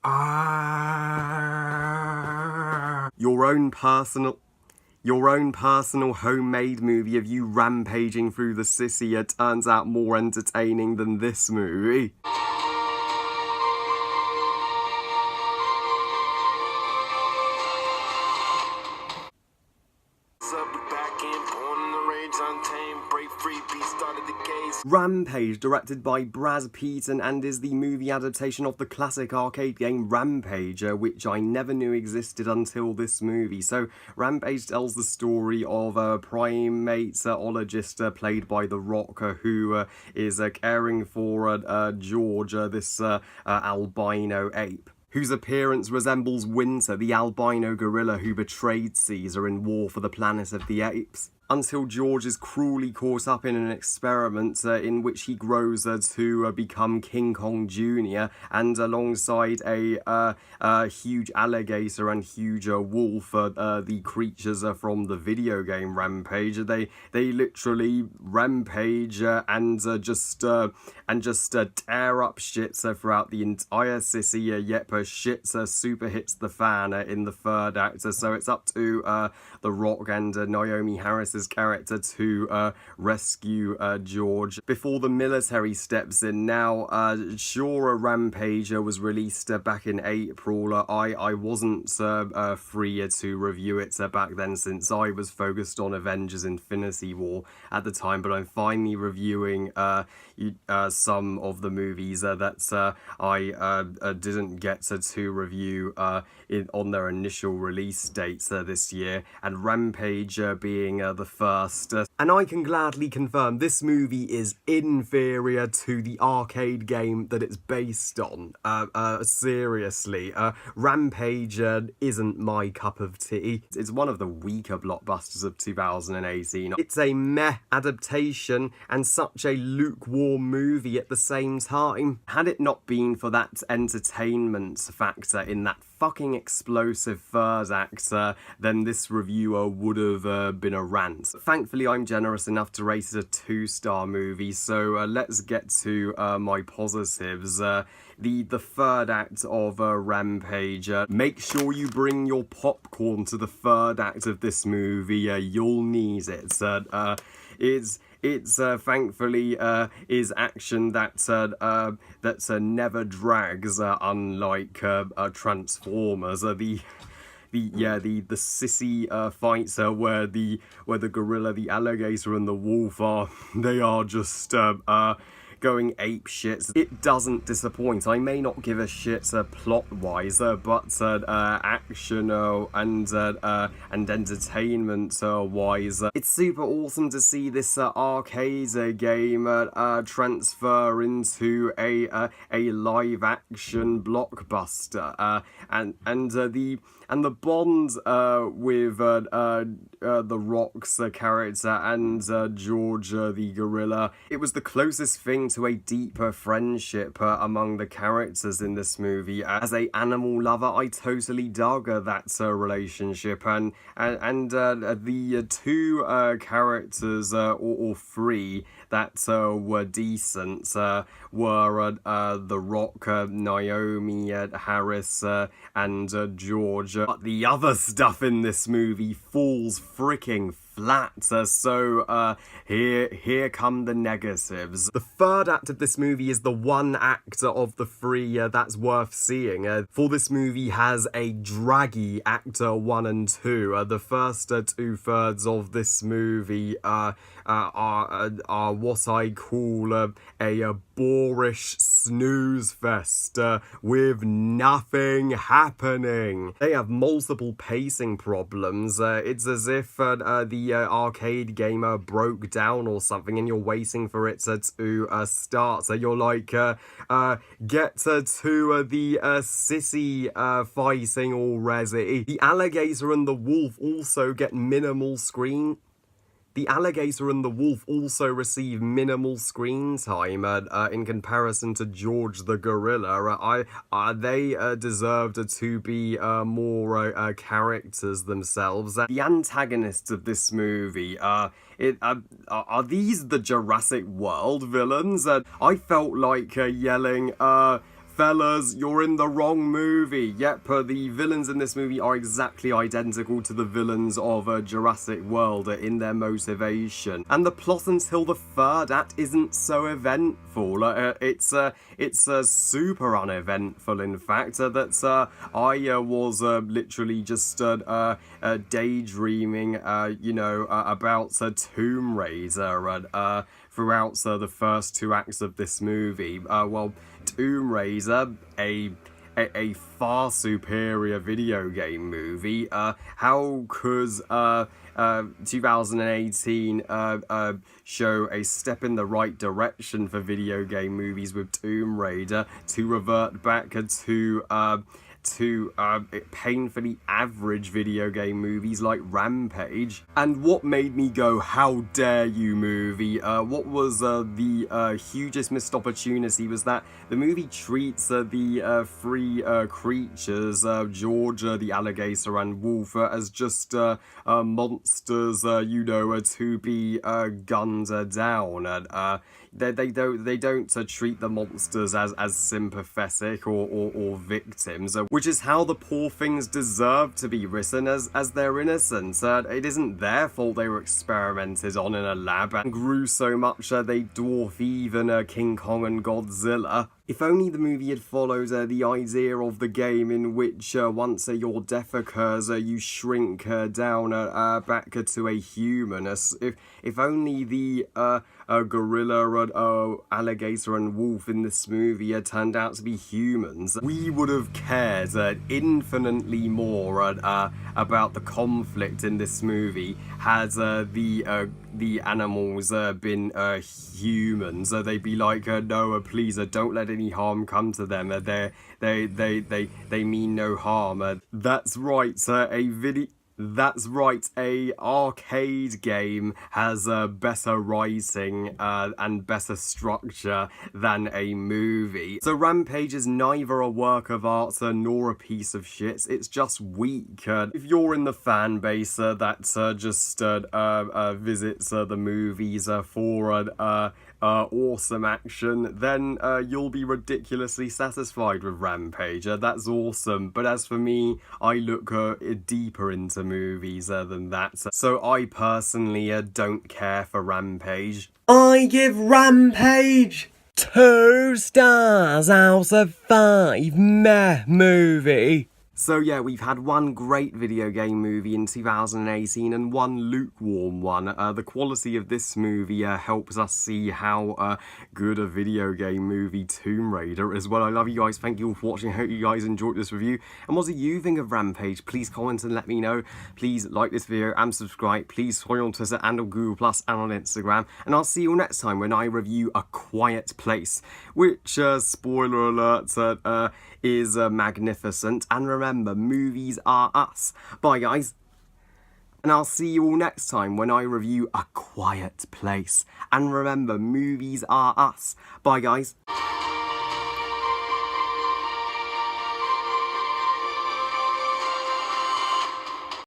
Your own personal homemade movie of you rampaging through the city turns out more entertaining than this movie. Rampage, directed by Brad Pitt, and is the movie adaptation of the classic arcade game Rampage, which I never knew existed until this movie. So Rampage tells the story of a primateologist played by The Rock, who is caring for George, this albino ape, whose appearance resembles Winter, the albino gorilla who betrayed Caesar in War for the Planet of the Apes, until George is cruelly caught up in an experiment in which he grows to become King Kong Jr., and alongside a huge alligator and huge wolf, the creatures from the video game Rampage, they literally rampage and just tear up shit throughout the entire city. Yep, shit super hits the fan in the third act. So it's up to The Rock and Naomi Harris's character to rescue George before the military steps in. Now, sure, Rampage was released back in April. I wasn't free to review it back then, since I was focused on Avengers Infinity War at the time, but I'm finally reviewing some of the movies that I didn't get to review on their initial release dates this year, and Rampage being the first. And I can gladly confirm this movie is inferior to the arcade game that it's based on. Seriously, Rampage isn't my cup of tea. It's one of the weaker blockbusters of 2018. It's a meh adaptation and such a lukewarm movie at the same time. Had it not been for that entertainment factor in that fucking explosive third act, then this reviewer would have been a rant. Thankfully, I'm generous enough to rate it a 2-star movie, so let's get to my positives. The third act of Rampage. Make sure you bring your popcorn to the third act of this movie. You'll need it. It's thankfully is action that never drags, unlike Transformers. The sissy fights where the gorilla, the alligator, and the wolf they are just going ape shit. It doesn't disappoint. I may not give a shit plot-wise, but action and entertainment-wise, it's super awesome to see this arcade game transfer into a live-action blockbuster, and the bond with The Rock's character and George the gorilla, it was the closest thing to a deeper friendship among the characters in this movie. As a animal lover, I totally dug that relationship, and the two characters, or three, that were decent were The Rock, Naomi Harris, and George. But the other stuff in this movie falls freaking flat, so here come the negatives. The third act of this movie is the one act of the three that's worth seeing, for this movie has a draggy act 1 and 2. The first 2/3 of this movie are what I call a boorish snooze fest with nothing happening. They have multiple pacing problems. It's as if the arcade gamer broke down or something, and you're waiting for it to start. So you're like, get to the sissy fighting already. The alligator and the wolf also get minimal screen. The alligator and the wolf also receive minimal screen time in comparison to George the gorilla. They deserved to be more characters themselves. The antagonists of this movie, are these the Jurassic World villains? I felt like yelling, Fellas, you're in the wrong movie. Yep, the villains in this movie are exactly identical to the villains of Jurassic World in their motivation. And the plot until the third act isn't so eventful. It's super uneventful, in fact. I was literally just daydreaming, about Tomb Raider throughout the first two acts of this movie. Tomb Raider, a far superior video game movie. How could 2018 show a step in the right direction for video game movies with Tomb Raider to revert back to painfully average video game movies like Rampage? And what made me go, how dare you, movie? What was the hugest missed opportunity was that the movie treats the three creatures, Georgia, the alligator, and Wolf, as just monsters, to be gunned down. And they don't treat the monsters as sympathetic or victims, which is how the poor things deserve to be written, as they're innocent. It isn't their fault they were experimented on in a lab and grew so much they dwarf even King Kong and Godzilla. If only the movie had followed the idea of the game, in which once your death occurs, you shrink down back to a human. If only the gorilla, alligator, and wolf in this movie had turned out to be humans, we would have cared infinitely more about the conflict in this movie had the animals been humans. They'd be like, no, please, don't let any harm come to them. They mean no harm. That's right, That's right, a arcade game has better writing and better structure than a movie. So Rampage is neither a work of art nor a piece of shit, it's just weak. If you're in the fan base that just visits the movies for awesome action, then you'll be ridiculously satisfied with Rampage. That's awesome. But as for me, I look deeper into movies than that. So I personally don't care for Rampage. I give Rampage 2 stars out of 5. Meh movie. So yeah, we've had one great video game movie in 2018 and one lukewarm one. The quality of this movie helps us see how good a video game movie Tomb Raider is. Well, I love you guys. Thank you all for watching. I hope you guys enjoyed this review. And what do you think of Rampage? Please comment and let me know. Please like this video and subscribe. Please follow me on Twitter and on Google Plus and on Instagram. And I'll see you all next time when I review A Quiet Place, which, spoiler alert, is magnificent. And remember, movies are us. Bye, guys. And I'll see you all next time when I review A Quiet Place. And remember, movies are us. Bye, guys.